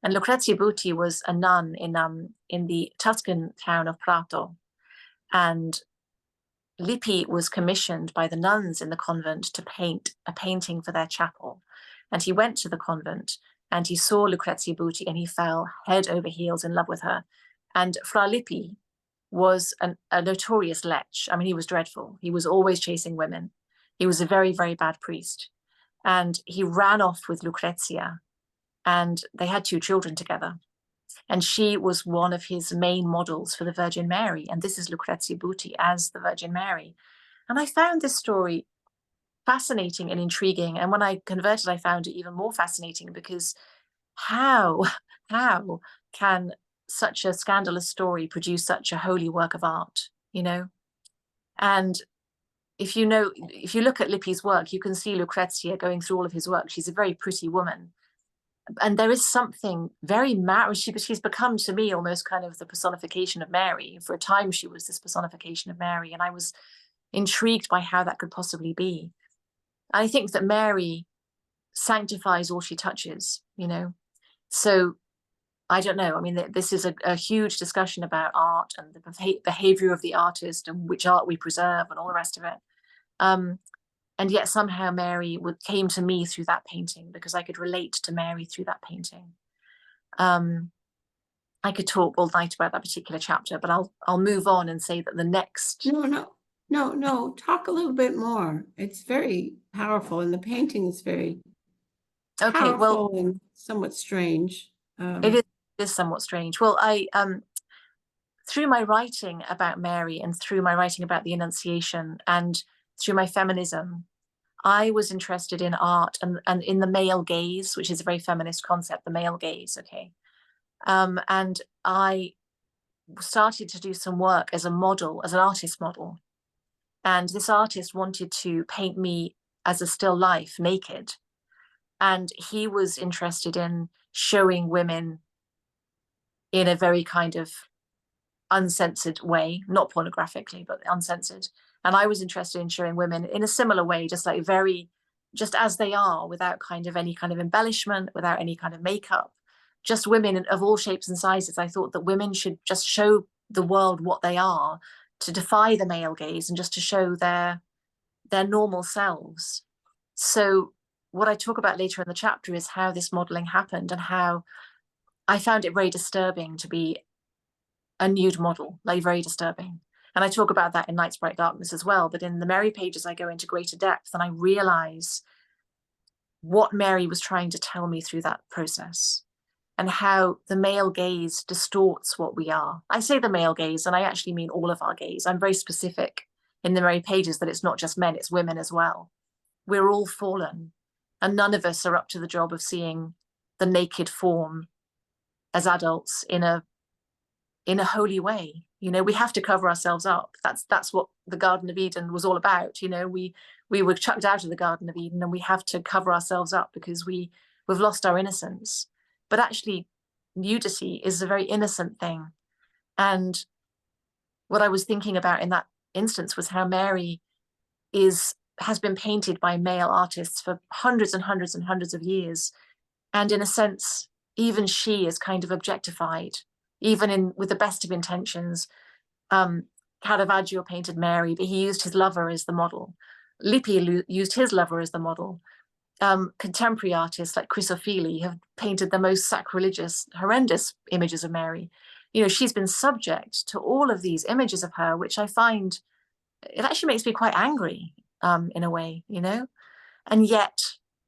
And Lucrezia Butti was a nun in the Tuscan town of Prato. And Lippi was commissioned by the nuns in the convent to paint a painting for their chapel. And he went to the convent and he saw Lucrezia Butti and he fell head over heels in love with her. And Fra Lippi was a notorious lech. I mean, he was dreadful. He was always chasing women. He was a very, very bad priest. And he ran off with Lucrezia and they had 2 children together. And she was one of his main models for the Virgin Mary. And this is Lucrezia Butti as the Virgin Mary. And I found this story fascinating and intriguing. And when I converted, I found it even more fascinating because how can such a scandalous story produce such a holy work of art, you know? And if you look at Lippi's work, you can see Lucrezia going through all of his work. She's a very pretty woman. And there is something very she's become to me almost kind of the personification of Mary. For a time, she was this personification of Mary. And I was intrigued by how that could possibly be. I think that Mary sanctifies all she touches, you know? So I don't know. I mean, this is a huge discussion about art and the behavior of the artist and which art we preserve and all the rest of it. And yet somehow Mary came to me through that painting because I could relate to Mary through that painting. I could talk all night about that particular chapter, but I'll move on and say that the next. No. Talk a little bit more. It's very powerful, and the painting is very powerful and somewhat strange. It is somewhat strange. Well, I through my writing about Mary and through my writing about the Annunciation and through my feminism, I was interested in art and in the male gaze, which is a very feminist concept, the male gaze, okay? And I started to do some work as a model, as an artist model. And this artist wanted to paint me as a still life, naked. And he was interested in showing women in a very kind of uncensored way, not pornographically, but uncensored. And I was interested in showing women in a similar way, just as they are, without kind of any kind of embellishment, without any kind of makeup, just women of all shapes and sizes. I thought that women should just show the world what they are, to defy the male gaze and just to show their normal selves. So what I talk about later in the chapter is how this modeling happened and how I found it very disturbing to be a nude model, like very disturbing. And I talk about that in Night's Bright Darkness as well. But in the Mary pages, I go into greater depth and I realize what Mary was trying to tell me through that process and how the male gaze distorts what we are. I say the male gaze, and I actually mean all of our gaze. I'm very specific in the Mary pages that it's not just men, it's women as well. We're all fallen, and none of us are up to the job of seeing the naked form as adults in a holy way. You know, we have to cover ourselves up. That's what the Garden of Eden was all about. You know, we were chucked out of the Garden of Eden and we have to cover ourselves up because we've lost our innocence. But actually, nudity is a very innocent thing. And what I was thinking about in that instance was how Mary has been painted by male artists for hundreds and hundreds and hundreds of years. And in a sense, even she is kind of objectified, even with the best of intentions. Caravaggio painted Mary, but he used his lover as the model. Lippi used his lover as the model. Contemporary artists like Chrysophyli have painted the most sacrilegious, horrendous images of Mary. You know, she's been subject to all of these images of her, which I find, it actually makes me quite angry in a way, you know? And yet,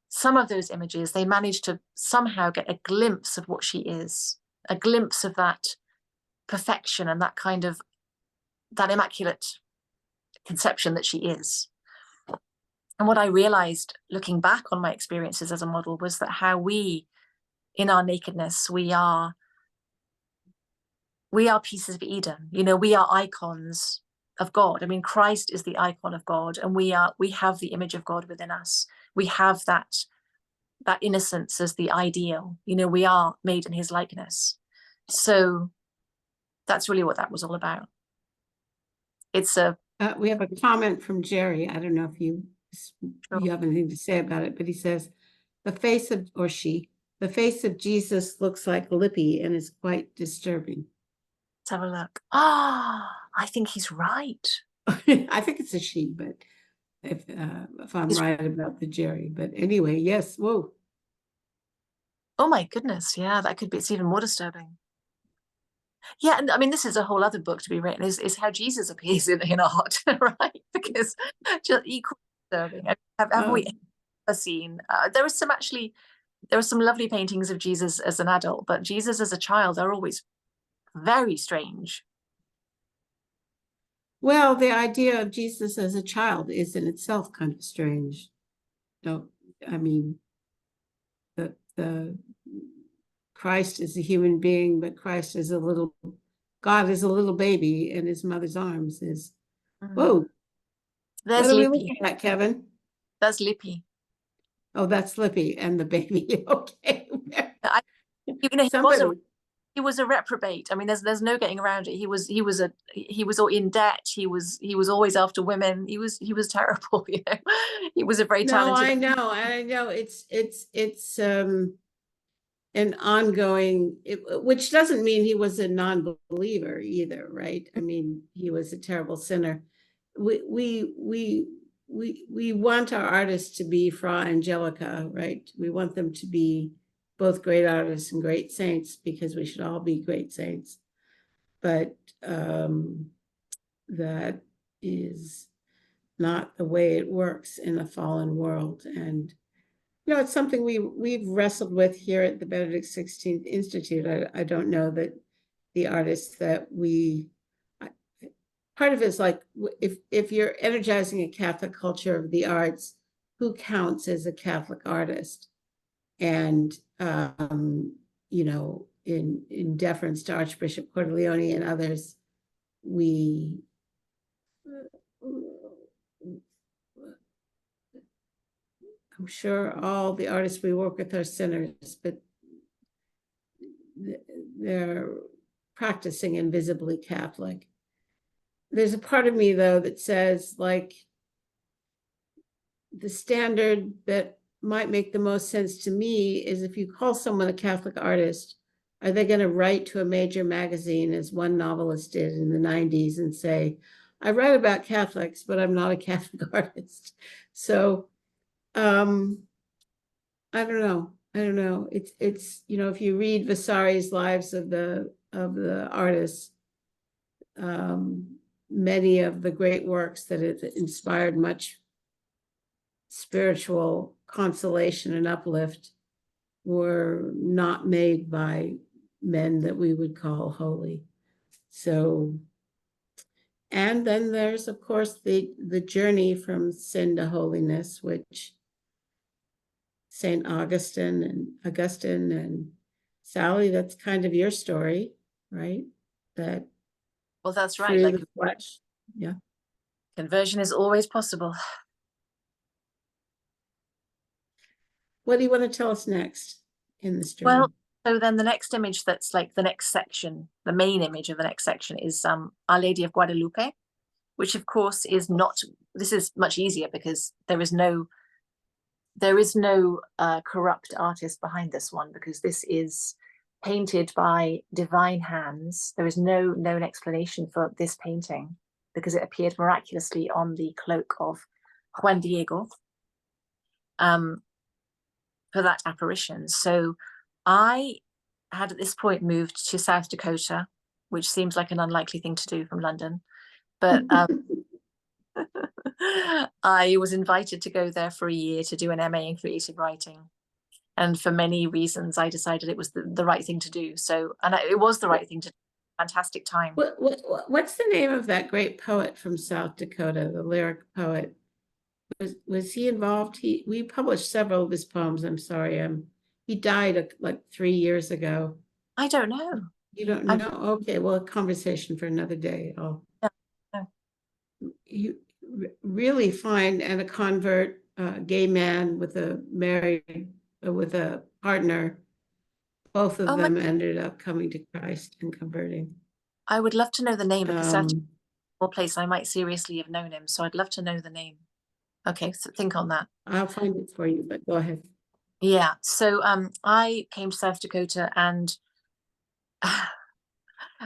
some of those images, they manage to somehow get a glimpse of what she is, a glimpse of that perfection and that kind of, that immaculate conception that she is. And what I realized looking back on my experiences as a model was that how we, in our nakedness, we are pieces of Eden. You know, we are icons of God. I mean, Christ is the icon of God, and we have the image of God within us. We have that innocence as the ideal. You know, we are made in his likeness. So that's really what that was all about. We have a comment from Jerry. I don't know if you have anything to say about it, but he says, the face of, or she, The face of Jesus looks like Lippi and is quite disturbing. Let's have a look. Ah, I think he's right. I think it's a she, but if I'm right about the Jerry. But anyway, yes. Whoa. Oh my goodness, yeah, that could be. It's even more disturbing. Yeah, and I mean, this is a whole other book to be written. Is how Jesus appears in art, right? Because just equally disturbing. Have we ever seen? There are some lovely paintings of Jesus as an adult, but Jesus as a child are always very strange. Well, the idea of Jesus as a child is in itself kind of strange. No, I mean, the Christ is a human being, but Christ is God is a little baby in his mother's arms is, whoa. There's what are Lippi. we looking at, Kevin? That's Lippi. Oh, that's Lippi and the baby. Okay. He was a reprobate. I mean, there's no getting around it. He was all in debt. He was always after women. He was terrible. You know, he was a very talented. I know. It's an ongoing, which doesn't mean he was a non-believer either, right? I mean, he was a terrible sinner. We want our artists to be Fra Angelica, right? We want them to be both great artists and great saints, because we should all be great saints. But that is not the way it works in a fallen world. And it's something we've wrestled with here at the Benedict XVI Institute. I don't know that the artists that part of it is like, if you're energizing a Catholic culture of the arts, who counts as a Catholic artist? And in deference to Archbishop Cordileone and others, I'm sure all the artists we work with are sinners, but they're practicing invisibly Catholic. There's a part of me, though, that says, like, the standard that might make the most sense to me is, if you call someone a Catholic artist, are they going to write to a major magazine, as one novelist did in the 90s, and say, I write about Catholics, but I'm not a Catholic artist? So I don't know. It's if you read Vasari's lives of the artists, many of the great works that have inspired much spiritual consolation and uplift were not made by men that we would call holy. So, and then there's, of course, the journey from sin to holiness, which St. Augustine and Sally, that's kind of your story, right? Well, that's right. Like, the flesh. Yeah. Conversion is always possible. What do you want to tell us next in this journey? Well, so then the next image, that's like the next section, the main image of the next section, is Our Lady of Guadalupe, which of course is not, this is much easier because there is no corrupt artist behind this one, because this is painted by divine hands. There is no known explanation for this painting, because it appeared miraculously on the cloak of Juan Diego for that apparition. So I had at this point moved to South Dakota, which seems like an unlikely thing to do from London, but I was invited to go there for a year to do an MA in creative writing. And for many reasons, I decided it was the right thing to do. So, and it was the right thing to do. Fantastic time. What's the name of that great poet from South Dakota, the lyric poet? Was he involved? We published several of his poems. I'm sorry. He died like 3 years ago. I don't know. You don't know? Okay, well, a conversation for another day. You really fine, and a convert, gay man with a partner. Both of them ended up coming to Christ and converting. I would love to know the name, because that's a place I might seriously have known him. So I'd love to know the name. Okay, so think on that. I'll find it for you, but go ahead. Yeah. So I came to South Dakota, and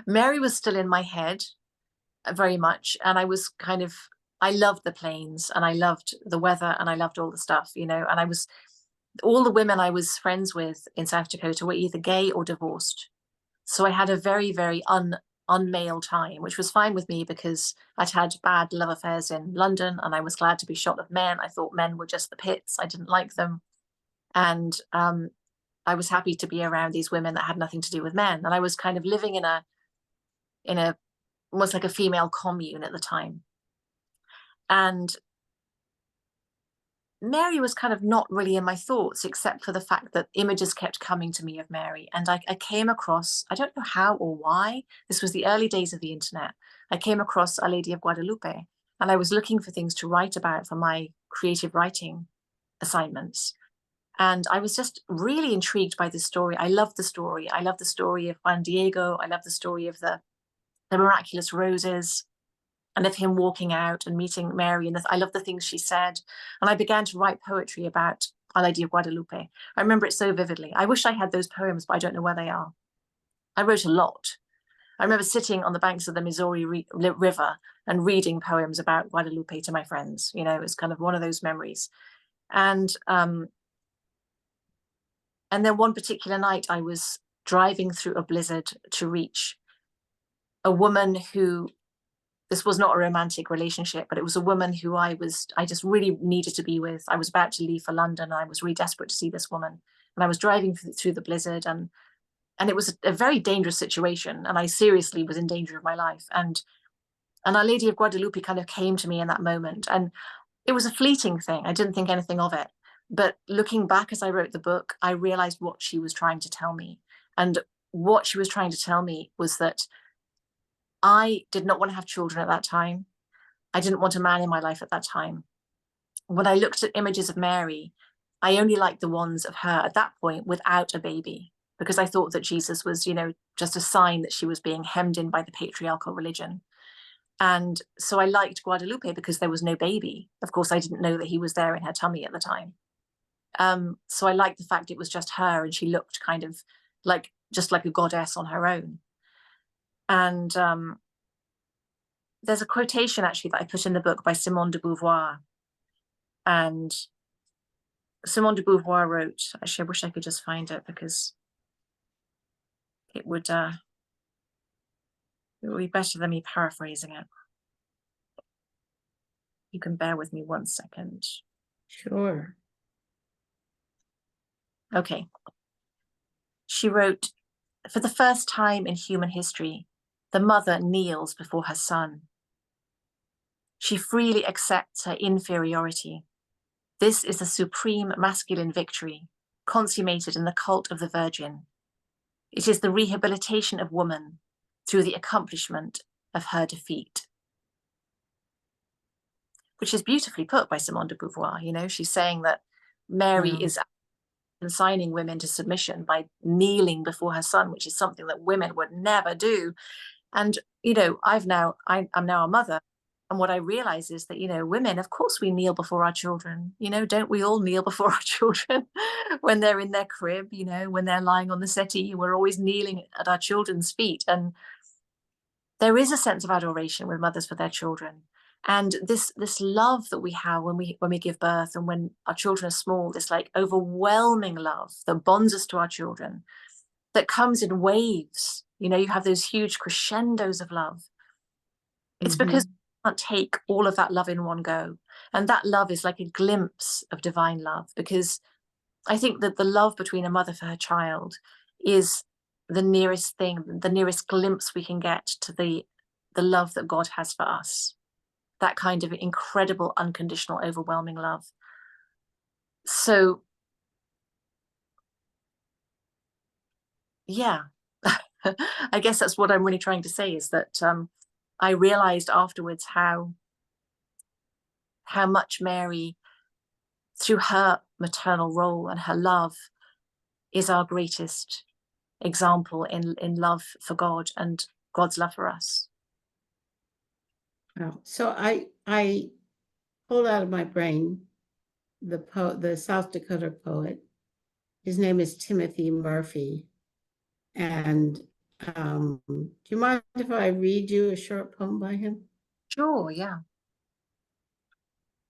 Mary was still in my head very much. And I was kind of, I loved the plains and I loved the weather and I loved all the stuff, you know, and I was, all the women I was friends with in South Dakota were either gay or divorced. So I had a very, very unmale time, which was fine with me because I'd had bad love affairs in London and I was glad to be shot of men. I thought men were just the pits. I didn't like them. And I was happy to be around these women that had nothing to do with men. And I was kind of living in a almost like a female commune at the time. And Mary was kind of not really in my thoughts, except for the fact that images kept coming to me of Mary. And I came across, I don't know how or why, this was the early days of the internet. I came across A Lady of Guadalupe, and I was looking for things to write about for my creative writing assignments. And I was just really intrigued by this story. I love the story. I love the story of Juan Diego. I love the story of the miraculous roses, and of him walking out and meeting Mary. And I love the things she said. And I began to write poetry about Our Lady of Guadalupe. I remember it so vividly. I wish I had those poems, but I don't know where they are. I wrote a lot. I remember sitting on the banks of the Missouri River and reading poems about Guadalupe to my friends. You know, it's kind of one of those memories. And then one particular night, I was driving through a blizzard to reach a woman who, this was not a romantic relationship, but it was a woman who I just really needed to be with. I was about to leave for London, and I was really desperate to see this woman. And I was driving through the blizzard, and it was a very dangerous situation, and I seriously was in danger of my life. And Our Lady of Guadalupe kind of came to me in that moment, and it was a fleeting thing. I didn't think anything of it. But looking back as I wrote the book, I realized what she was trying to tell me. And what she was trying to tell me was that I did not want to have children at that time. I didn't want a man in my life at that time. When I looked at images of Mary, I only liked the ones of her at that point without a baby, because I thought that Jesus was, you know, just a sign that she was being hemmed in by the patriarchal religion. And so I liked Guadalupe because there was no baby. Of course, I didn't know that he was there in her tummy at the time. So I liked the fact it was just her, and she looked kind of like just like a goddess on her own. And there's a quotation actually that I put in the book by Simone de Beauvoir. And Simone de Beauvoir wrote, actually, I wish I could just find it because it would be better than me paraphrasing it. You can bear with me 1 second. Sure. Okay. She wrote, "For the first time in human history, the mother kneels before her son. She freely accepts her inferiority. This is a supreme masculine victory, consummated in the cult of the Virgin. It is the rehabilitation of woman through the accomplishment of her defeat." Which is beautifully put by Simone de Beauvoir. You know, she's saying that Mary Wow. is consigning women to submission by kneeling before her son, which is something that women would never do. And, you know, I'm now a mother. And what I realize is that, you know, women, of course, we kneel before our children. You know, don't we all kneel before our children when they're in their crib, you know, when they're lying on the settee? We're always kneeling at our children's feet. And there is a sense of adoration with mothers for their children. And this love that we have when we give birth and when our children are small, this like overwhelming love that bonds us to our children, that comes in waves. You know, you have those huge crescendos of love. It's because Mhm. we can't take all of that love in one go. And that love is like a glimpse of divine love, because I think that the love between a mother for her child is the nearest thing, the nearest glimpse we can get to the love that God has for us. That kind of incredible, unconditional, overwhelming love. So, yeah, I guess that's what I'm really trying to say, is that I realized afterwards how much Mary, through her maternal role and her love, is our greatest example in love for God and God's love for us. Wow. So I pulled out of my brain the South Dakota poet His name is Timothy Murphy. And do you mind if I read you a short poem by him? Sure, yeah.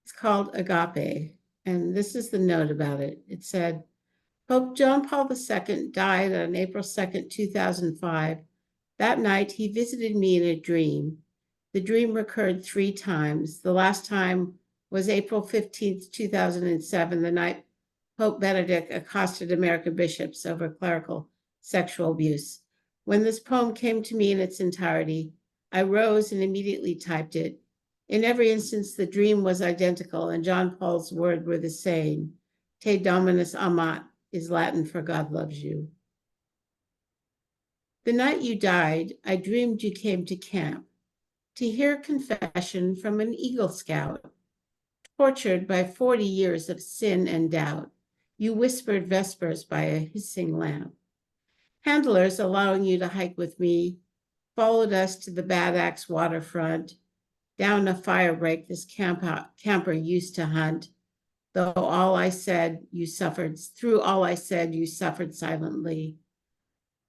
It's called Agape. And this is the note about it. It said, Pope John Paul II died on April 2nd, 2005. That night, he visited me in a dream. The dream recurred 3 times. The last time was April 15th, 2007, the night Pope Benedict accosted American bishops over clerical sexual abuse. When this poem came to me in its entirety, I rose and immediately typed it. In every instance, the dream was identical, and John Paul's words were the same. Te Dominus amat is Latin for God loves you. The night you died, I dreamed you came to camp to hear confession from an Eagle Scout. Tortured by 40 years of sin and doubt, you whispered vespers by a hissing lamp. Handlers allowing you to hike with me followed us to the Bad Axe waterfront, down a fire break this camper used to hunt. Through all I said, you suffered silently.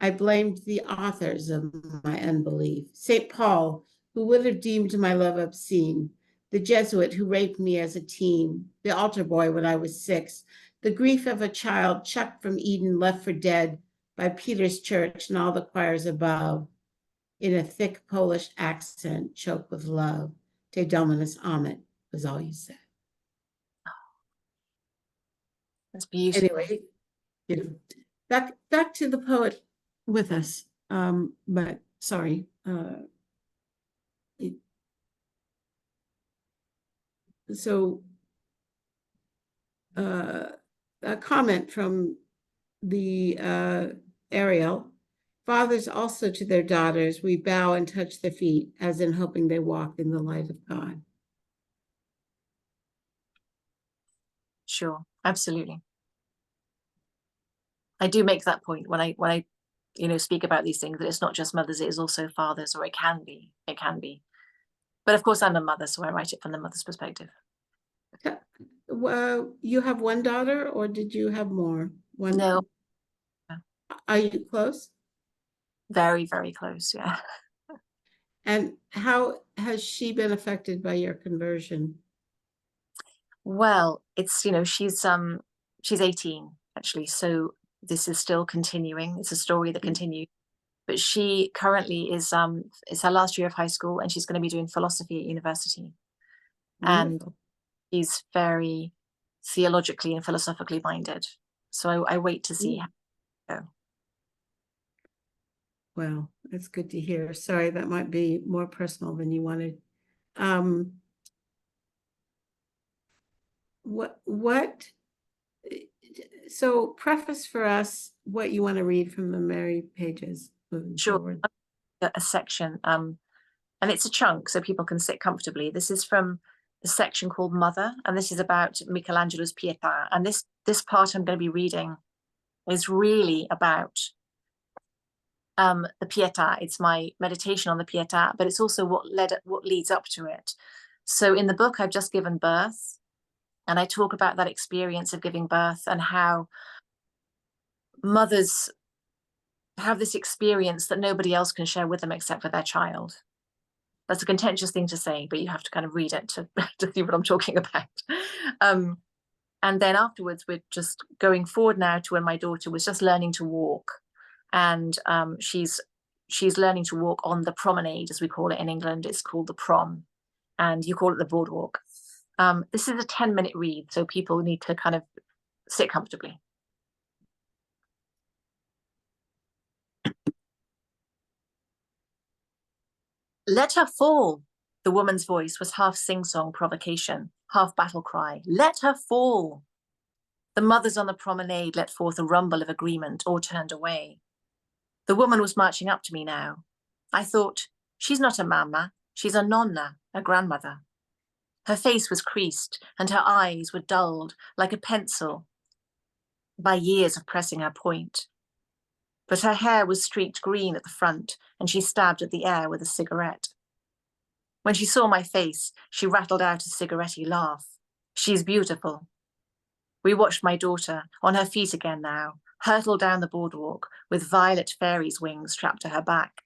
I blamed the authors of my unbelief. St. Paul, who would have deemed my love obscene, the Jesuit who raped me as a teen, the altar boy when I was 6, the grief of a child chucked from Eden, left for dead by Peter's church and all the choirs above, in a thick Polish accent choked with love. Te Dominus amet was all you said. That's beautiful. Anyway, back to the poet with us. But sorry. A comment from the Ariel. Fathers also to their daughters, we bow and touch their feet, as in hoping they walk in the light of God. Sure, absolutely. I do make that point when I speak about these things, that it's not just mothers, it is also fathers, or it can be. But of course, I'm a mother, so I write it from the mother's perspective. Well, you have one daughter, or did you have more? One. No. Are you close? Very, very close, yeah. And how has she been affected by your conversion? Well, it's, she's 18 actually, so this is still continuing. It's a story that continues. But she currently is it's her last year of high school, and she's going to be doing philosophy at university. Wonderful. And she's very theologically and philosophically minded. So I wait to see how it goes. Well, that's good to hear. Sorry, that might be more personal than you wanted. So preface for us what you want to read from the Mary pages moving forward. A section, and it's a chunk so people can sit comfortably. This is from the section called Mother, and this is about Michelangelo's Pietà. And this part I'm going to be reading is really about the Pietà. It's my meditation on the Pietà, but it's also what leads up to it. So in the book, I've just given birth, and I talk about that experience of giving birth and how mothers have this experience that nobody else can share with them except for their child. That's a contentious thing to say, but you have to kind of read it to see what I'm talking about. And then afterwards, we're just going forward now to when my daughter was just learning to walk. And she's learning to walk on the promenade, as we call it in England. It's called the prom, and you call it the boardwalk. This is a 10-minute read, so people need to kind of sit comfortably. Let her fall. The woman's voice was half sing-song provocation, half battle cry. Let her fall. The mothers on the promenade let forth a rumble of agreement, or turned away. The woman was marching up to me now. I thought, she's not a mama, she's a nonna, a grandmother. Her face was creased, and her eyes were dulled like a pencil by years of pressing her point. But her hair was streaked green at the front, and she stabbed at the air with a cigarette. When she saw my face, she rattled out a cigarette-y laugh. She's beautiful. We watched my daughter, on her feet again now, hurtle down the boardwalk with violet fairy's wings strapped to her back.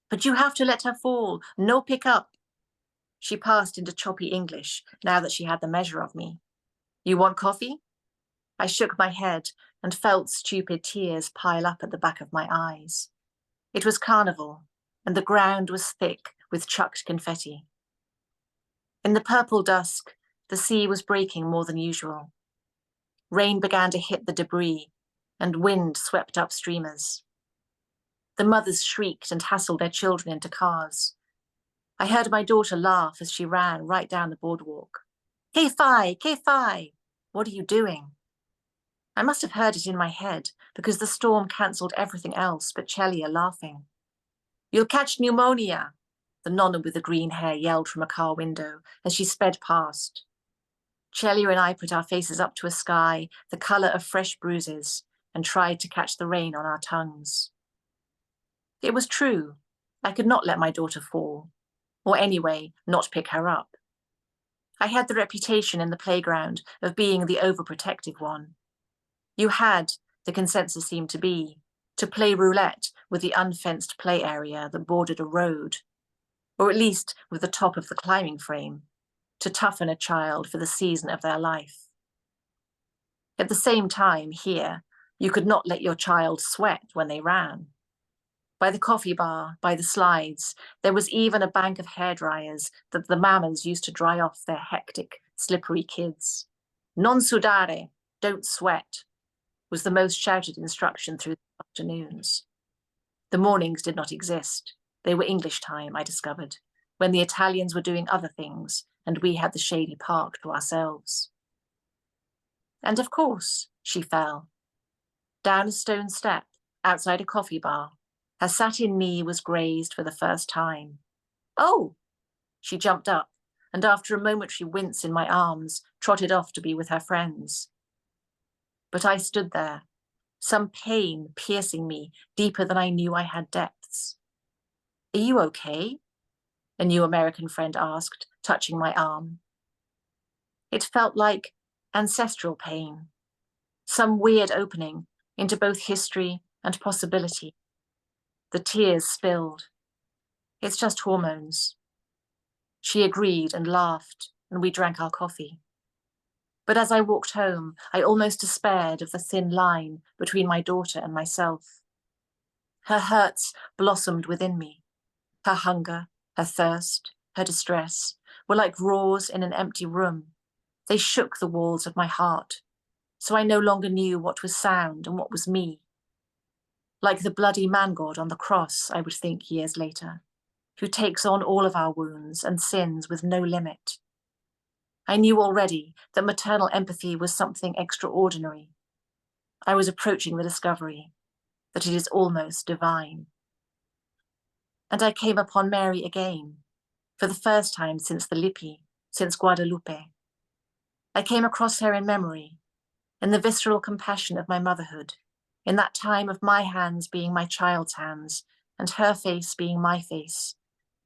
But you have to let her fall, no pick up. She passed into choppy English now that she had the measure of me. You want coffee? I shook my head and felt stupid tears pile up at the back of my eyes. It was carnival, and the ground was thick with chucked confetti. In the purple dusk, the sea was breaking more than usual. Rain began to hit the debris, and wind swept up streamers. The mothers shrieked and hassled their children into cars. I heard my daughter laugh as she ran right down the boardwalk. "Que fai, que fai? What are you doing?" I must have heard it in my head because the storm cancelled everything else but Celia laughing. "You'll catch pneumonia," the nonna with the green hair yelled from a car window as she sped past. Celia and I put our faces up to a sky the colour of fresh bruises and tried to catch the rain on our tongues. It was true. I could not let my daughter fall, or anyway, not pick her up. I had the reputation in the playground of being the overprotective one. You had, the consensus seemed to be, to play roulette with the unfenced play area that bordered a road, or at least with the top of the climbing frame, to toughen a child for the season of their life. At the same time, here, you could not let your child sweat when they ran. By the coffee bar, by the slides, there was even a bank of hairdryers that the mamas used to dry off their hectic, slippery kids. "Non sudare, don't sweat," was the most shouted instruction through the afternoons. The mornings did not exist. They were English time, I discovered, when the Italians were doing other things and we had the shady park to ourselves. And of course, she fell. Down a stone step, outside a coffee bar, her satin knee was grazed for the first time. "Oh!" She jumped up, and after a momentary wince in my arms, trotted off to be with her friends. But I stood there, some pain piercing me deeper than I knew I had depths. "Are you okay?" a new American friend asked, touching my arm. It felt like ancestral pain, some weird opening into both history and possibility. The tears spilled. "It's just hormones." She agreed and laughed, and we drank our coffee. But as I walked home, I almost despaired of the thin line between my daughter and myself. Her hurts blossomed within me. Her hunger, her thirst, her distress were like roars in an empty room. They shook the walls of my heart, so I no longer knew what was sound and what was me. Like the bloody man-god on the cross, I would think years later, who takes on all of our wounds and sins with no limit. I knew already that maternal empathy was something extraordinary. I was approaching the discovery that it is almost divine. And I came upon Mary again, for the first time since the Lippi, since Guadalupe. I came across her in memory, in the visceral compassion of my motherhood, in that time of my hands being my child's hands, and her face being my face,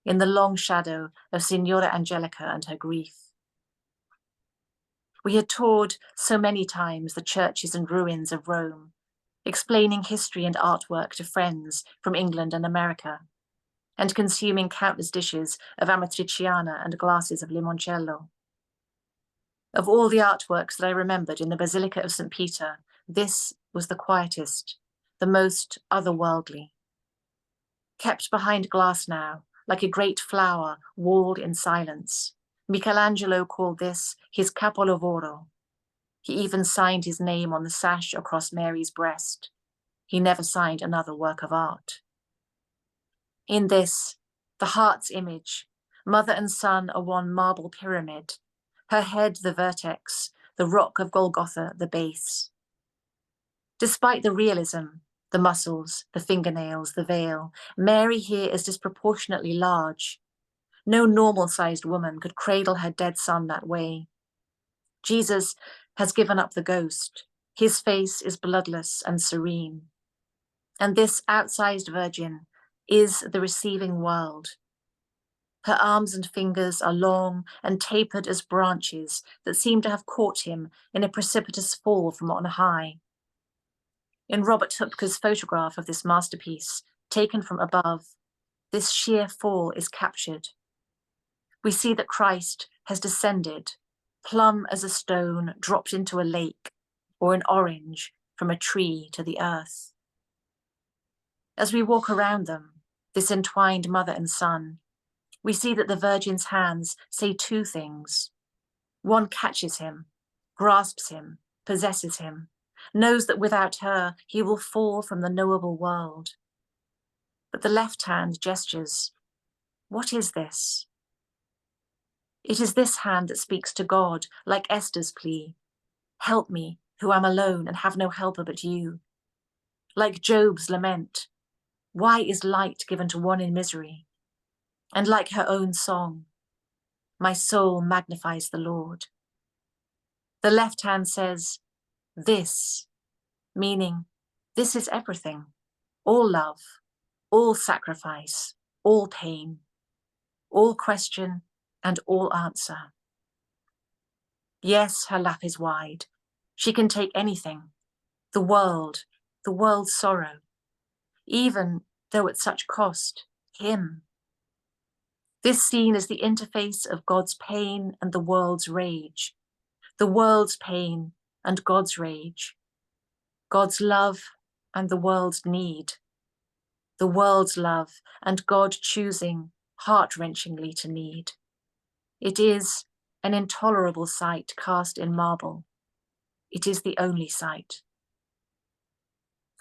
in the long shadow of Signora Angelica and her grief. We had toured so many times the churches and ruins of Rome, explaining history and artwork to friends from England and America, and consuming countless dishes of amatriciana and glasses of limoncello. Of all the artworks that I remembered in the Basilica of St. Peter, this was the quietest, the most otherworldly. Kept behind glass now, like a great flower walled in silence, Michelangelo called this his capolavoro. He even signed his name on the sash across Mary's breast. He never signed another work of art. In this, the heart's image, mother and son are one marble pyramid, her head the vertex, the rock of Golgotha the base. Despite the realism, the muscles, the fingernails, the veil, Mary here is disproportionately large. No normal-sized woman could cradle her dead son that way. Jesus has given up the ghost. His face is bloodless and serene. And this outsized virgin is the receiving world. Her arms and fingers are long and tapered as branches that seem to have caught him in a precipitous fall from on high. In Robert Hupke's photograph of this masterpiece, taken from above, this sheer fall is captured. We see that Christ has descended, plumb as a stone dropped into a lake, or an orange from a tree to the earth. As we walk around them, this entwined mother and son, we see that the Virgin's hands say two things. One catches him, grasps him, possesses him, knows that without her he will fall from the knowable world. But the left hand gestures, what is this? It is this hand that speaks to God, like Esther's plea. Help me, who am alone and have no helper but you. Like Job's lament, why is light given to one in misery? And like her own song, my soul magnifies the Lord. The left hand says, this, meaning this is everything, all love, all sacrifice, all pain, all question and all answer. Yes, her lap is wide. She can take anything, the world's sorrow, even though at such cost, him. This scene is the interface of God's pain and the world's rage, the world's pain and God's rage, God's love and the world's need, the world's love and God choosing heart-wrenchingly to need. It is an intolerable sight cast in marble. It is the only sight.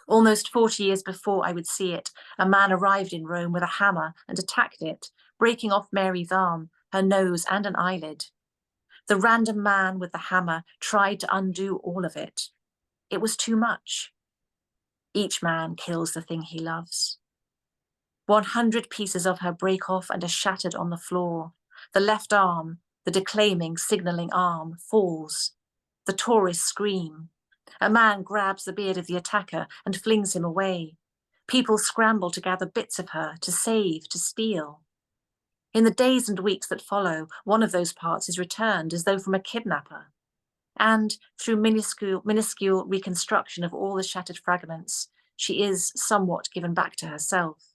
Almost 40 years before I would see it, a man arrived in Rome with a hammer and attacked it, breaking off Mary's arm, her nose and an eyelid. The random man with the hammer tried to undo all of it. It was too much. Each man kills the thing he loves. 100 pieces of her break off and are shattered on the floor. The left arm, the declaiming, signalling arm, falls. The tourists scream. A man grabs the beard of the attacker and flings him away. People scramble to gather bits of her, to save, to steal. In the days and weeks that follow, one of those parts is returned as though from a kidnapper. And through minuscule reconstruction of all the shattered fragments, she is somewhat given back to herself,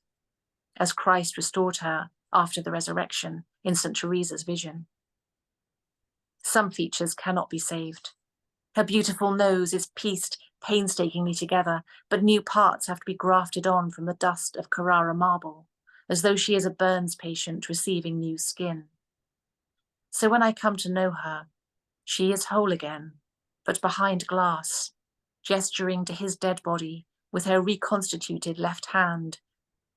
as Christ restored her after the resurrection in St. Teresa's vision. Some features cannot be saved. Her beautiful nose is pieced painstakingly together, but new parts have to be grafted on from the dust of Carrara marble, as though she is a burns patient receiving new skin. So when I come to know her, she is whole again, but behind glass, gesturing to his dead body with her reconstituted left hand,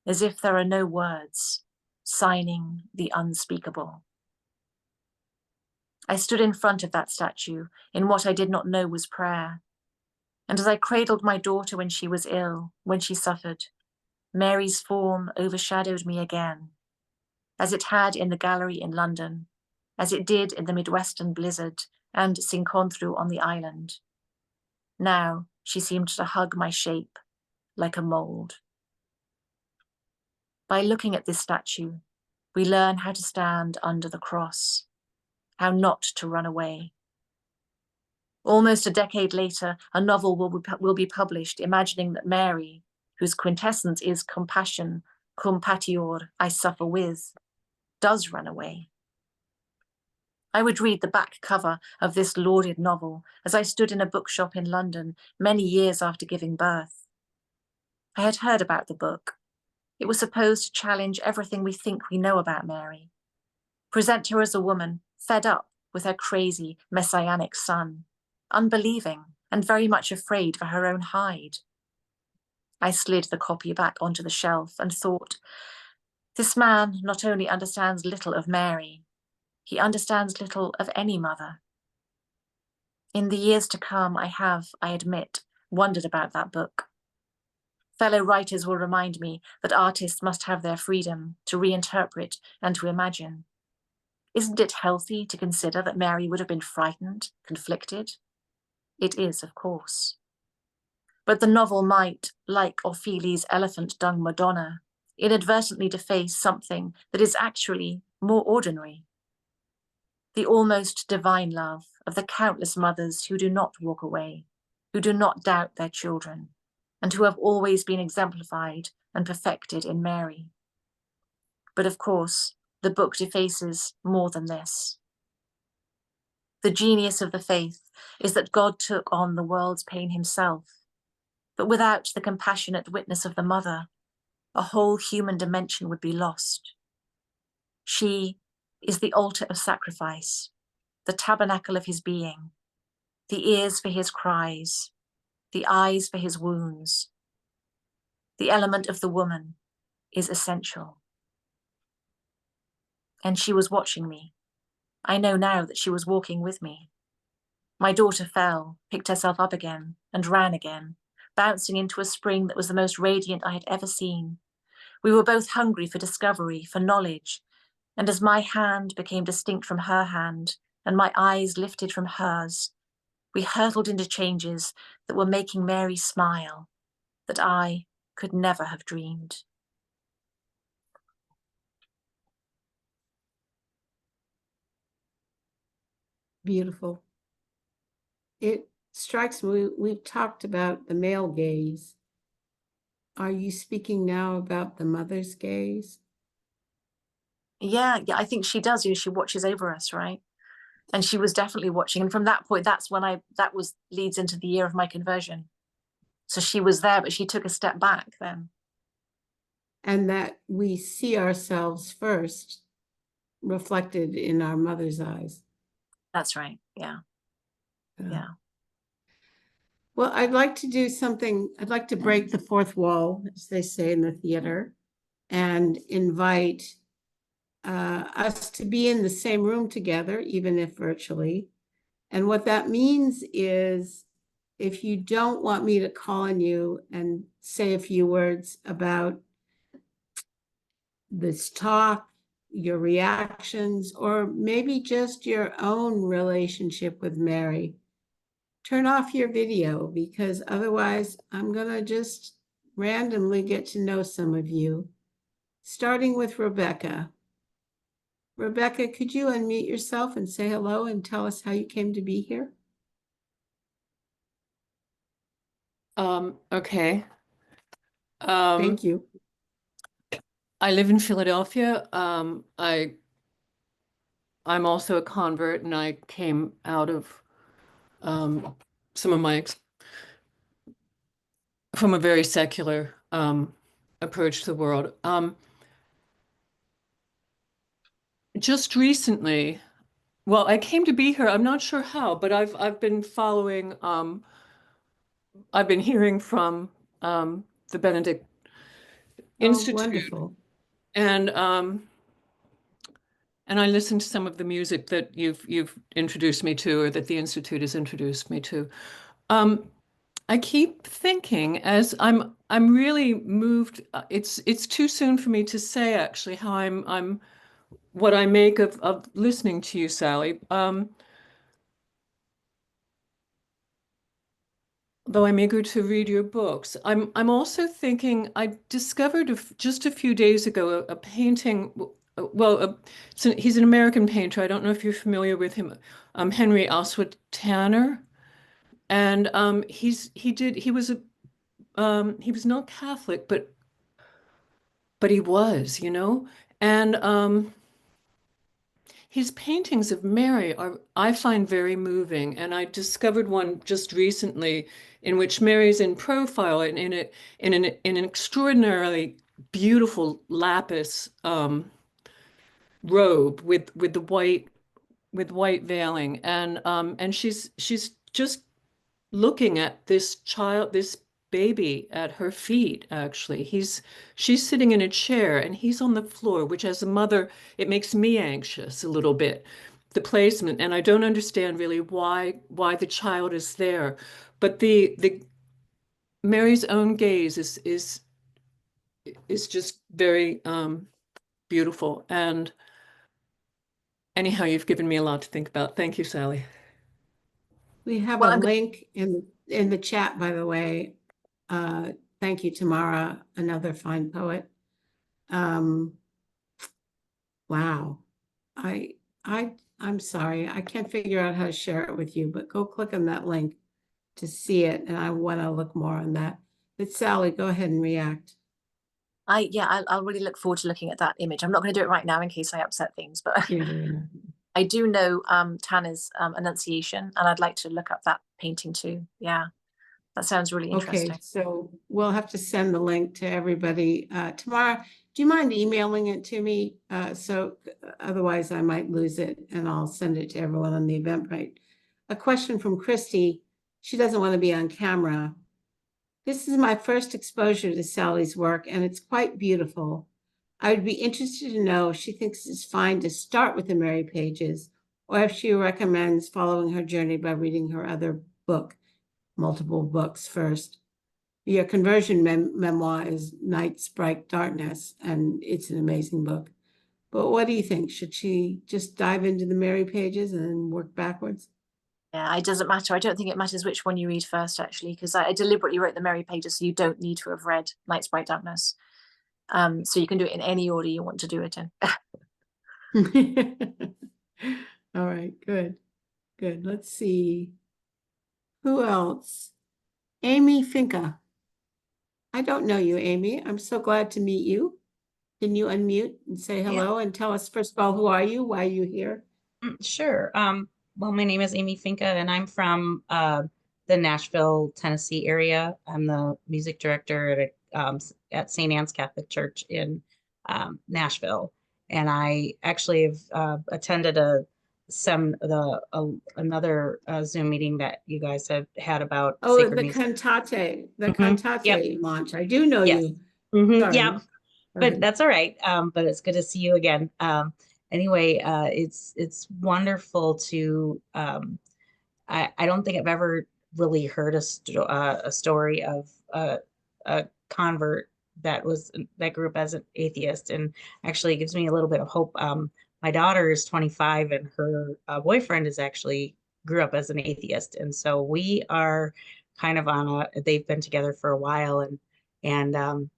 as if there are no words, signing the unspeakable. I stood in front of that statue in what I did not know was prayer. And as I cradled my daughter when she was ill, when she suffered, Mary's form overshadowed me again, as it had in the gallery in London, as it did in the Midwestern blizzard and Sincontru on the island. Now she seemed to hug my shape like a mold. By looking at this statue, we learn how to stand under the cross, how not to run away. Almost a decade later, a novel will be published imagining that Mary, whose quintessence is compassion, cum patior, I suffer with, does run away. I would read the back cover of this lauded novel as I stood in a bookshop in London many years after giving birth. I had heard about the book. It was supposed to challenge everything we think we know about Mary, present her as a woman fed up with her crazy messianic son, unbelieving and very much afraid for her own hide. I slid the copy back onto the shelf and thought, this man not only understands little of Mary, he understands little of any mother. In the years to come, I have, I admit, wondered about that book. Fellow writers will remind me that artists must have their freedom to reinterpret and to imagine. Isn't it healthy to consider that Mary would have been frightened, conflicted? It is, of course. But the novel might, like Ophelie's elephant dung Madonna, inadvertently deface something that is actually more ordinary. The almost divine love of the countless mothers who do not walk away, who do not doubt their children, and who have always been exemplified and perfected in Mary. But of course, the book defaces more than this. The genius of the faith is that God took on the world's pain himself, but without the compassionate witness of the mother, a whole human dimension would be lost. She is the altar of sacrifice, the tabernacle of his being, the ears for his cries, the eyes for his wounds. The element of the woman is essential. And she was watching me. I know now that she was walking with me. My daughter fell, picked herself up again, and ran again, bouncing into a spring that was the most radiant I had ever seen. We were both hungry for discovery, for knowledge, and as my hand became distinct from her hand, and my eyes lifted from hers, we hurtled into changes that were making Mary smile, that I could never have dreamed. Beautiful. It strikes me, we've talked about the male gaze. Are you speaking now about the mother's gaze? Yeah, I think she does. She watches over us, right? And she was definitely watching. And from that point, that's when leads into the year of my conversion. So she was there, but she took a step back then. And that we see ourselves first reflected in our mother's eyes. That's right. Yeah. Yeah. Well, I'd like to do something. I'd like to break the fourth wall, as they say in the theater, and invite us to be in the same room together, even if virtually. And what that means is, if you don't want me to call on you and say a few words about this talk, your reactions, or maybe just your own relationship with Mary, turn off your video, because otherwise I'm going to just randomly get to know some of you, starting with Rebecca. Rebecca, could you unmute yourself and say hello and tell us how you came to be here? Okay. Thank you. I live in Philadelphia. I'm also a convert, and I came out of some of my from a very secular approach to the world. Just recently, well, I came to be here. I'm not sure how, but I've been following. I've been hearing from the Benedict Institute, Wonderful. and I listened to some of the music that you've introduced me to, or that the Institute has introduced me to. I keep thinking, as I'm really moved. It's too soon for me to say actually how I'm what I make of listening to you, Sally. Though I'm eager to read your books, I'm also thinking I discovered just a few days ago a painting. Well, he's an American painter. I don't know if you're familiar with him, Henry Oswald Tanner, and he was not Catholic, but he was, and his paintings of Mary are, I find, very moving. And I discovered one just recently in which Mary's in profile and in an extraordinarily beautiful lapis robe with the white veiling, and she's just looking at this baby at her feet, actually. She's sitting in a chair and he's on the floor, which as a mother, it makes me anxious a little bit, the placement. And I don't understand really why the child is there. But the Mary's own gaze is just very beautiful. And anyhow, you've given me a lot to think about. Thank you, Sally. We have Well, a link in the chat, by the way. Thank you, Tamara, another fine poet. Wow. I'm sorry. I can't figure out how to share it with you, but go click on that link to see it. And I want to look more on that. But Sally, go ahead and react. I'll really look forward to looking at that image. I'm not going to do it right now in case I upset things, but Yeah. I do know Tanner's Annunciation, and I'd like to look up that painting too. Yeah, that sounds really interesting. Okay, so we'll have to send the link to everybody tomorrow. Do you mind emailing it to me? So otherwise I might lose it, and I'll send it to everyone on the Eventbrite. A question from Christy. She doesn't want to be on camera. This is my first exposure to Sally's work, and it's quite beautiful. I would be interested to know if she thinks it's fine to start with the Mary pages, or if she recommends following her journey by reading her other book, multiple books first. Your conversion memoir is Night's Bright Darkness, and it's an amazing book. But what do you think? Should she just dive into the Mary pages and then work backwards? Yeah, it doesn't matter. I don't think it matters which one you read first, actually, because I deliberately wrote the Mary pages, so you don't need to have read Night's Bright Darkness. So you can do it in any order you want to do it in. All right, good. Let's see. Who else? Amy Finca. I don't know you, Amy. I'm so glad to meet you. Can you unmute and say hello and tell us, first of all, who are you? Why are you here? Sure. Well, my name is Amy Finca, and I'm from the Nashville, Tennessee area. I'm the music director at St. Anne's Catholic Church in Nashville, and I actually have attended another Zoom meeting that you guys have had about sacred the music. cantate, Yep. launch. I do know Yes. you. Sorry. Yeah, but that's all right. But it's good to see you again. Anyway, it's wonderful to I don't think I've ever really heard a story of a convert that grew up as an atheist, and actually gives me a little bit of hope. My daughter is 25, and her boyfriend is actually grew up as an atheist, and so we are kind of they've been together for a while, and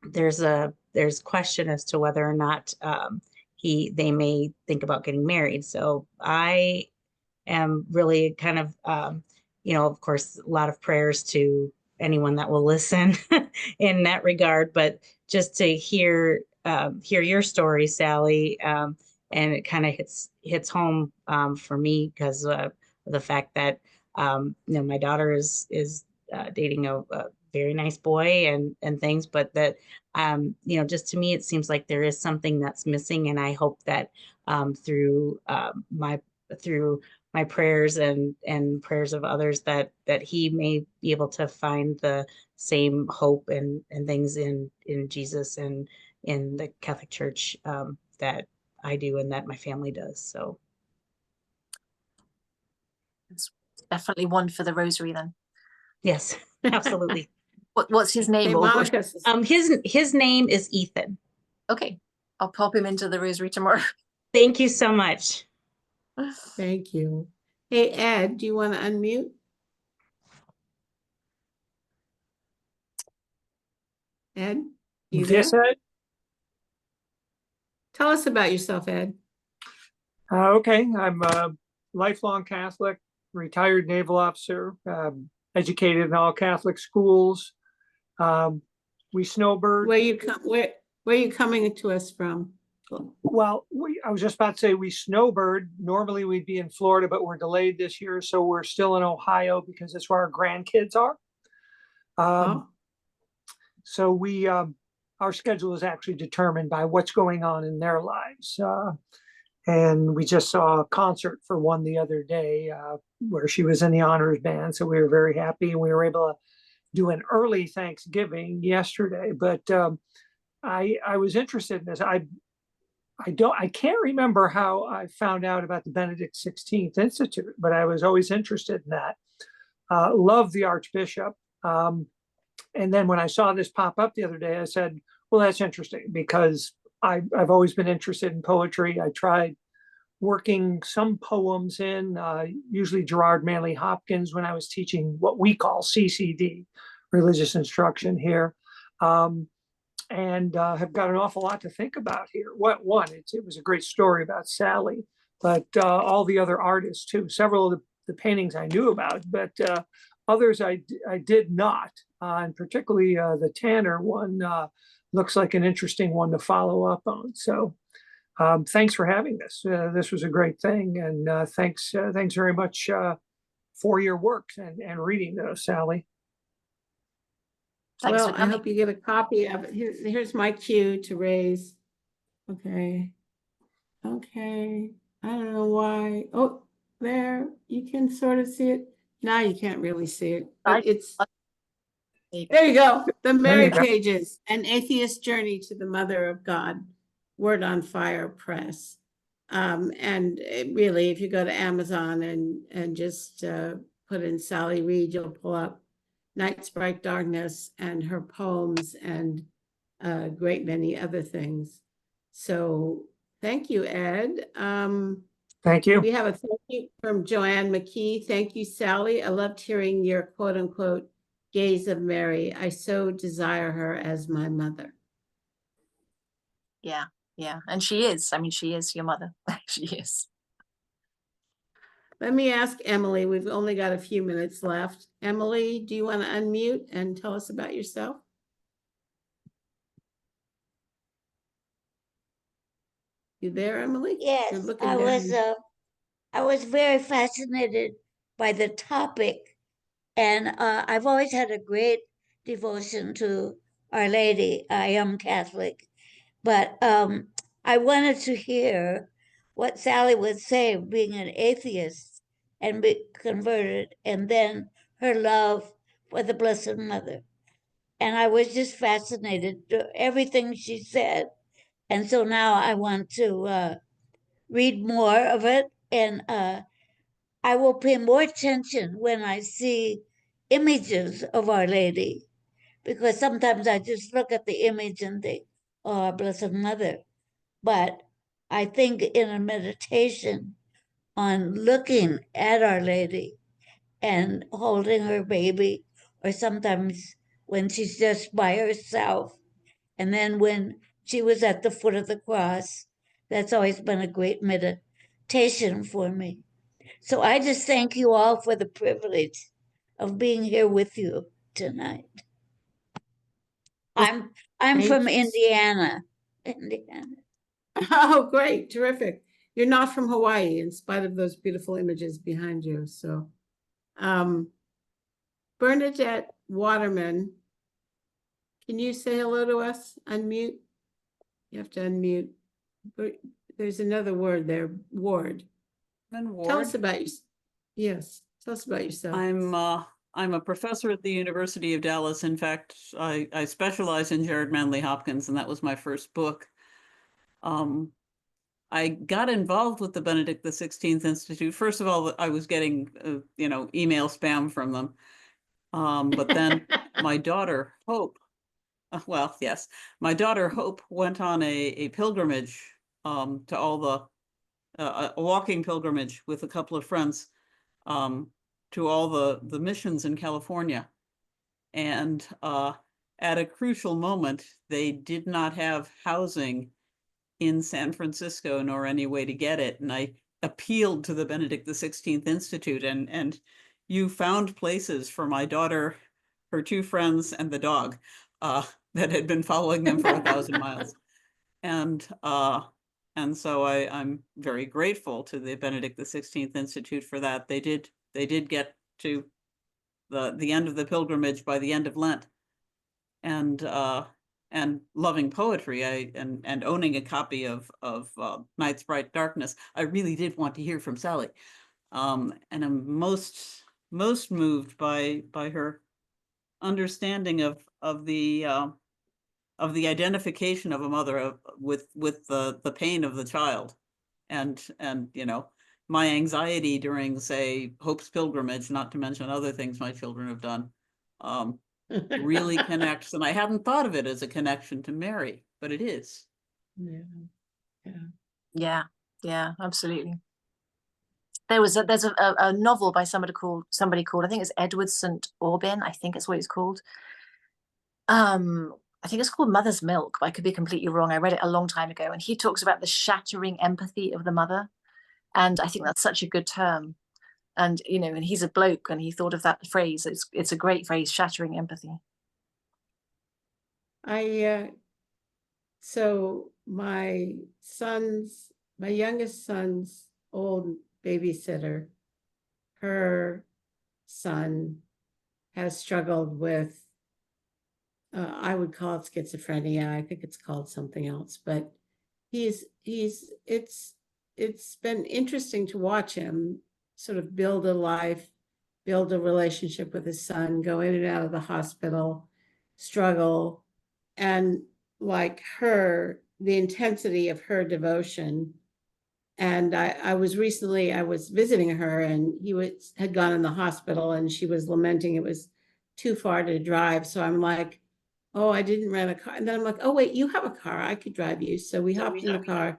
there's question as to whether or not they may think about getting married. So I am really kind of of course, a lot of prayers to anyone that will listen in that regard, but just to hear your story, Sally, and it kind of hits home for me because of the fact that my daughter is dating a very nice boy and things, but that just to me it seems like there is something that's missing, and I hope that through my prayers and prayers of others that he may be able to find the same hope and things in Jesus and in the Catholic Church that I do and that my family does. So It's definitely one for the rosary then. yes, absolutely. What's his name? His name is Ethan. Okay, I'll pop him into the rosary tomorrow. Thank you so much. Thank you. Hey, Ed, do you want to unmute? Ed, you there? Yes, Ed. Tell us about yourself, Ed. Okay, I'm a lifelong Catholic, retired naval officer, educated in all Catholic schools. We snowbird. Where are you coming to us from? Well, I was just about to say we snowbird. Normally we'd be in Florida, but we're delayed this year, so we're still in Ohio because that's where our grandkids are. So our schedule is actually determined by what's going on in their lives. And we just saw a concert for one the other day where she was in the honors band, so we were very happy, and we were able to do an early Thanksgiving yesterday. But I was interested in this. I can't remember how I found out about the Benedict 16th Institute, but I was always interested in that. Love the Archbishop. And then when I saw this pop up the other day, I said, well, that's interesting because I've always been interested in poetry. I tried working some poems in, usually Gerard Manley Hopkins, when I was teaching what we call CCD, religious instruction here. and have got an awful lot to think about here. What one? It was a great story about Sally, but all the other artists too. Several of the paintings I knew about, but others I did not, and particularly the Tanner one looks like an interesting one to follow up on. So thanks for having this. This was a great thing, and thanks very much for your work and reading those, Sally. Thanks for Well, I coming. hope you get a copy of it. Here's my cue to raise. Okay. Okay. I don't know why. Oh, there, you can sort of see it. Now you can't really see it, but it's, there you go. The Mary go. Pages, An Atheist Journey to the Mother of God, Word on Fire Press. And really, if you go to Amazon and just put in Sally Reed, you'll pull up Night's Bright Darkness and her poems and a great many other things. So thank you, Ed. Thank you. We have a thank you from Joanne McKee. Thank you, Sally. I loved hearing your quote unquote gaze of Mary. I so desire her as my mother. Yeah, yeah. And she is. I mean, she is your mother. She is. Let me ask Emily, we've only got a few minutes left. Emily, do you want to unmute and tell us about yourself? You there, Emily? You're Yes, looking I was very fascinated by the topic, and I've always had a great devotion to Our Lady. I am Catholic, but I wanted to hear what Sally would say, being an atheist and be converted, and then her love for the Blessed Mother. And I was just fascinated to everything she said. And so now I want to read more of it, and I will pay more attention when I see images of Our Lady, because sometimes I just look at the image and think, oh, our Blessed Mother. But I think in a meditation on looking at Our Lady and holding her baby, or sometimes when she's just by herself, and then when she was at the foot of the cross, that's always been a great meditation for me. So I just thank you all for the privilege of being here with you tonight. I'm from Indiana. Oh, great, terrific. You're not from Hawaii, in spite of those beautiful images behind you. So, Bernadette Waterman, can you say hello to us? Unmute. You have to unmute. There's another word there, Ward. Tell us about yourself. Yes, tell us about yourself. I'm a professor at the University of Dallas. In fact, I specialize in Jared Manley Hopkins, and that was my first book. I got involved with the Benedict XVI Institute. First of all, I was getting, email spam from them. But then my daughter, Hope, my daughter, Hope, went on a pilgrimage to all the, a walking pilgrimage with a couple of friends to all the missions in California. And at a crucial moment, they did not have housing in San Francisco, nor any way to get it. And I appealed to the Benedict XVI Institute, and you found places for my daughter, her two friends, and the dog that had been following them for 1,000 miles. And so I'm very grateful to the Benedict XVI Institute for that. They did get to the end of the pilgrimage by the end of Lent. And loving poetry, and owning a copy of Night's Bright Darkness, I really did want to hear from Sally, and I'm most moved by her understanding of the identification of a mother with the pain of the child, and my anxiety during, say, Hope's pilgrimage, not to mention other things my children have done. Really connects, and I hadn't thought of it as a connection to Mary, but it is. Yeah, absolutely. There's a novel by somebody called I think it's Edward St. Aubyn, I think it's what it's called, I think it's called Mother's Milk, but I could be completely wrong. I read it a long time ago, and he talks about the shattering empathy of the mother. And I think that's such a good term. And, you know, and he's a bloke and he thought of that phrase. It's a great phrase, shattering empathy. So my youngest son's old babysitter, her son has struggled with, I would call it schizophrenia. I think it's called something else, but it's been interesting to watch him sort of build a life, build a relationship with his son, go in and out of the hospital, struggle, and like the intensity of her devotion. And I was visiting her, and had gone in the hospital, and she was lamenting it was too far to drive. So I'm like, oh, I didn't rent a car. And then I'm like, oh, wait, you have a car. I could drive you. So we hopped in the car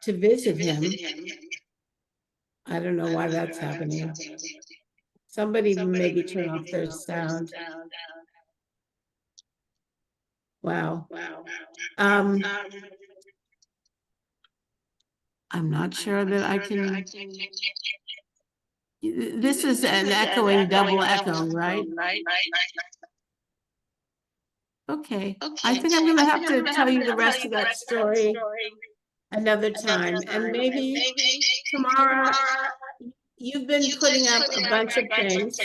to visit him. I don't know why that's happening. Somebody maybe turn off their sound. Wow. I'm not sure that I can. This is an echoing double echo, right? Okay. I think I'm going to have to tell you the rest of that story another time. And maybe tomorrow, you've been putting up a bunch of things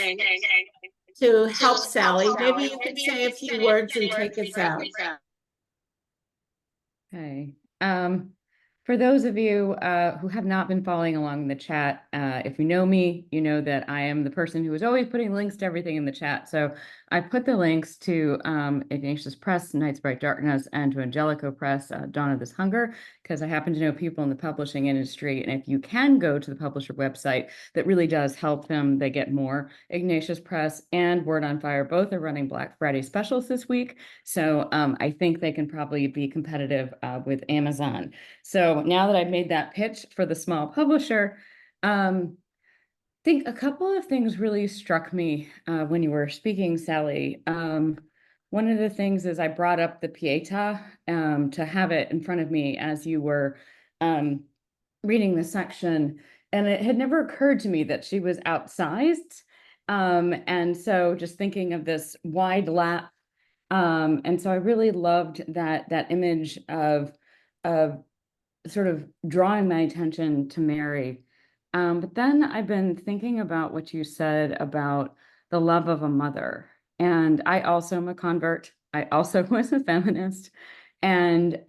to help Sally. Maybe you could say a few words and take us out. Okay. For those of you who have not been following along in the chat, if you know me, you know that I am the person who is always putting links to everything in the chat. So I put the links to Ignatius Press, Night's Bright Darkness, and to Angelico Press, Dawn of This Hunger, because I happen to know people in the publishing industry. And if you can go to the publisher website, that really does help them. They get more. Ignatius Press and Word on Fire both are running Black Friday specials this week. So I think they can probably be competitive with Amazon. So now that I've made that pitch for the small publisher, I think a couple of things really struck me when you were speaking, Sally. One of the things is I brought up the Pietà to have it in front of me as you were reading the section, and it had never occurred to me that she was outsized. And so just thinking of this wide lap, and so I really loved that image of sort of drawing my attention to Mary. But then I've been thinking about what you said about the love of a mother. And I also am a convert. I also was a feminist. And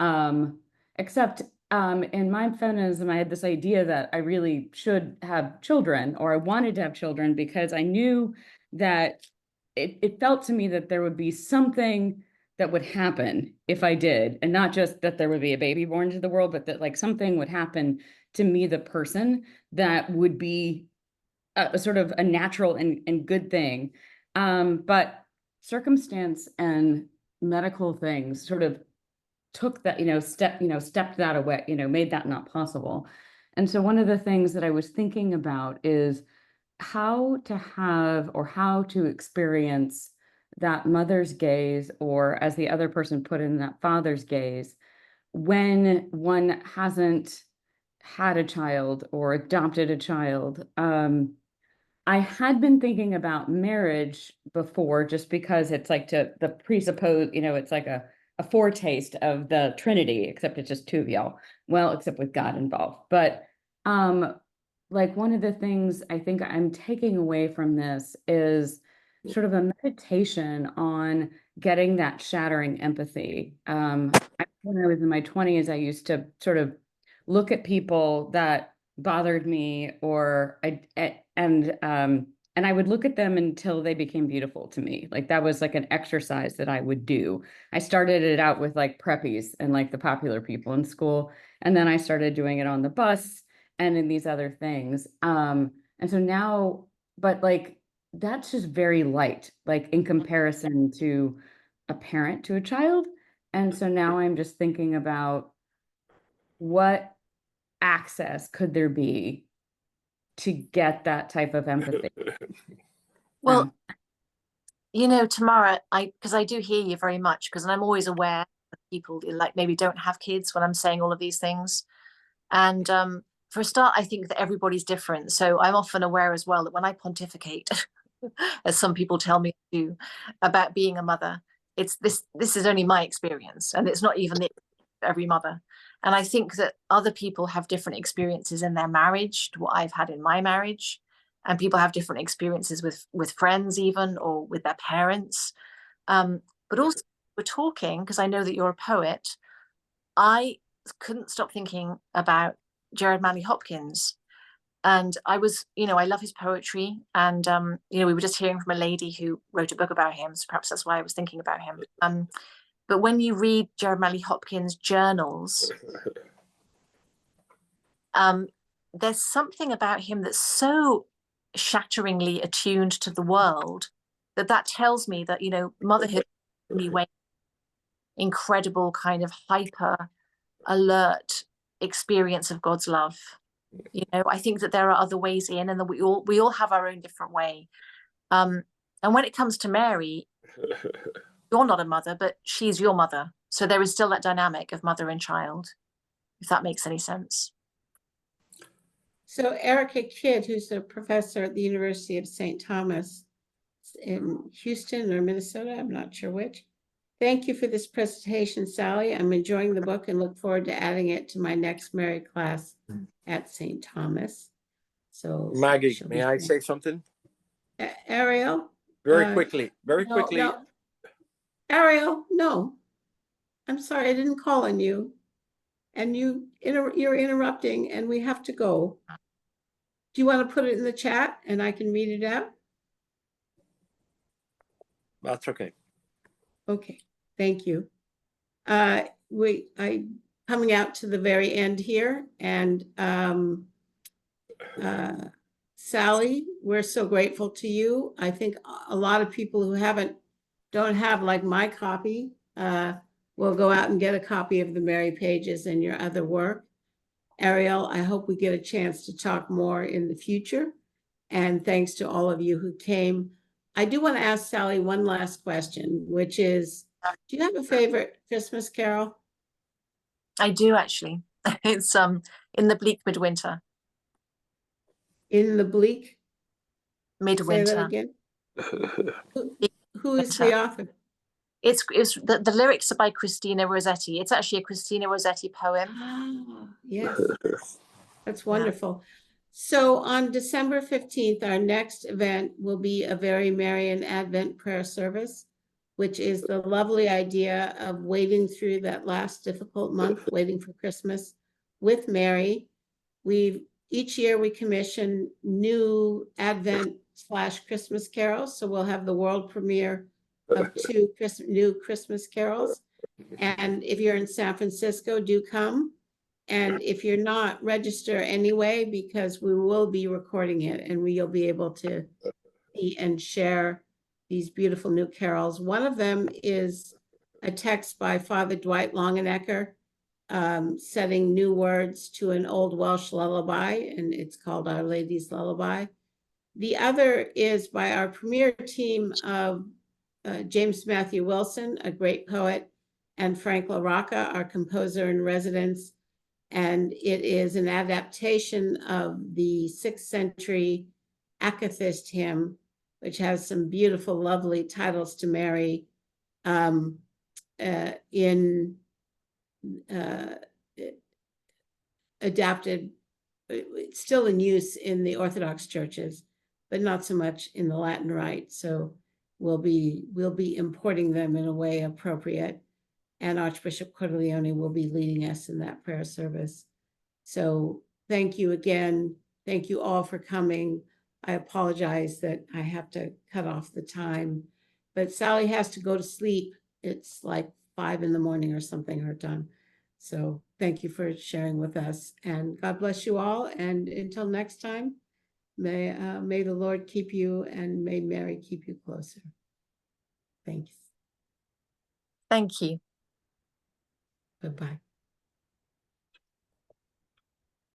except in my feminism, I had this idea that I really should have children, or I wanted to have children, because I knew that it felt to me that there would be something that would happen if I did, and not just that there would be a baby born into the world, but that like something would happen to me, the person, that would be a sort of a natural and good thing. But circumstance and medical things sort of took that, stepped that away, made that not possible. And so one of the things that I was thinking about is how to have, or how to experience, that mother's gaze, or as the other person put in, that father's gaze, when one hasn't had a child or adopted a child. I had been thinking about marriage before, just because it's like the presuppose, it's like a foretaste of the Trinity, except it's just two of y'all. Well, except with God involved. But like one of the things I think I'm taking away from this is sort of a meditation on getting that shattering empathy. When I was in my 20s, I used to sort of look at people that bothered me, or and I would look at them until they became beautiful to me. Like that was like an exercise that I would do. I started it out with like preppies and like the popular people in school, and then I started doing it on the bus and in these other things. And so now, but like that's just very light, like in comparison to a parent to a child. And so now I'm just thinking about what access could there be to get that type of empathy. Well, You know, Tamara, because I do hear you very much, because I'm always aware of people who, like, maybe don't have kids when I'm saying all of these things. And for a start, I think that everybody's different. So I'm often aware as well that when I pontificate, as some people tell me to do, about being a mother, it's this is only my experience, and it's not even the every mother. And I think that other people have different experiences in their marriage to what I've had in my marriage. And people have different experiences with friends even, or with their parents. But also we're talking, because I know that you're a poet, I couldn't stop thinking about Gerard Manley Hopkins. And I was, you know, I love his poetry. And, you know, we were just hearing from a lady who wrote a book about him. So perhaps that's why I was thinking about him. But when you read Gerard Manley Hopkins' journals, there's something about him that's so shatteringly attuned to the world that tells me that, you know, motherhood in many ways, incredible kind of hyper alert experience of God's love. You know, I think that there are other ways in, and that we all have our own different way. And when it comes to Mary, you're not a mother, but she's your mother. So there is still that dynamic of mother and child, if that makes any sense. So Erica Kidd, who's a professor at the University of St. Thomas in Houston or Minnesota, I'm not sure which. Thank you for this presentation, Sally. I'm enjoying the book and look forward to adding it to my next Mary class at St. Thomas. So Maggie, may I say something? Ariel? Very quickly. No. Ariel, no. I'm sorry, I didn't call on you. And you're interrupting, and we have to go. Do you want to put it in the chat and I can read it out? That's okay. Okay, thank you. I coming out to the very end here, and Sally, we're so grateful to you. I think a lot of people who don't have like my copy will go out and get a copy of the Mary Pages and your other work. Ariel, I hope we get a chance to talk more in the future. And thanks to all of you who came. I do want to ask Sally one last question, which is, do you have a favorite Christmas carol? I do, actually. It's In the Bleak Midwinter. In the Bleak? Say that Midwinter. again. Who is the author? It's the lyrics are by Christina Rossetti. It's actually a Christina Rossetti poem. Ah, yes. That's wonderful. So on December 15th, our next event will be a very Marian Advent prayer service, which is the lovely idea of waiting through that last difficult month, waiting for Christmas with Mary. Each year we commission new Advent/Christmas carols. So we'll have the world premiere of 2 new Christmas carols. And if you're in San Francisco, do come. And if you're not, register anyway, because we will be recording it and you'll be able to see and share these beautiful new carols. One of them is a text by Father Dwight Longenecker, setting new words to an old Welsh lullaby, and it's called Our Lady's Lullaby. The other is by our premier team of James Matthew Wilson, a great poet, and Frank LaRocca, our composer in residence. And it is an adaptation of the 6th century Atheist hymn, which has some beautiful, lovely titles to Mary adapted. It's still in use in the Orthodox churches, but not so much in the Latin Rite. So we'll be importing them in a way appropriate. And Archbishop Cordileone will be leading us in that prayer service. So thank you again. Thank you all for coming. I apologize that I have to cut off the time, but Sally has to go to sleep. It's like 5 in the morning or something, her time. So thank you for sharing with us, and God bless you all. And until next time, may the Lord keep you, and may Mary keep you closer. Thanks. Thank you. Bye-bye.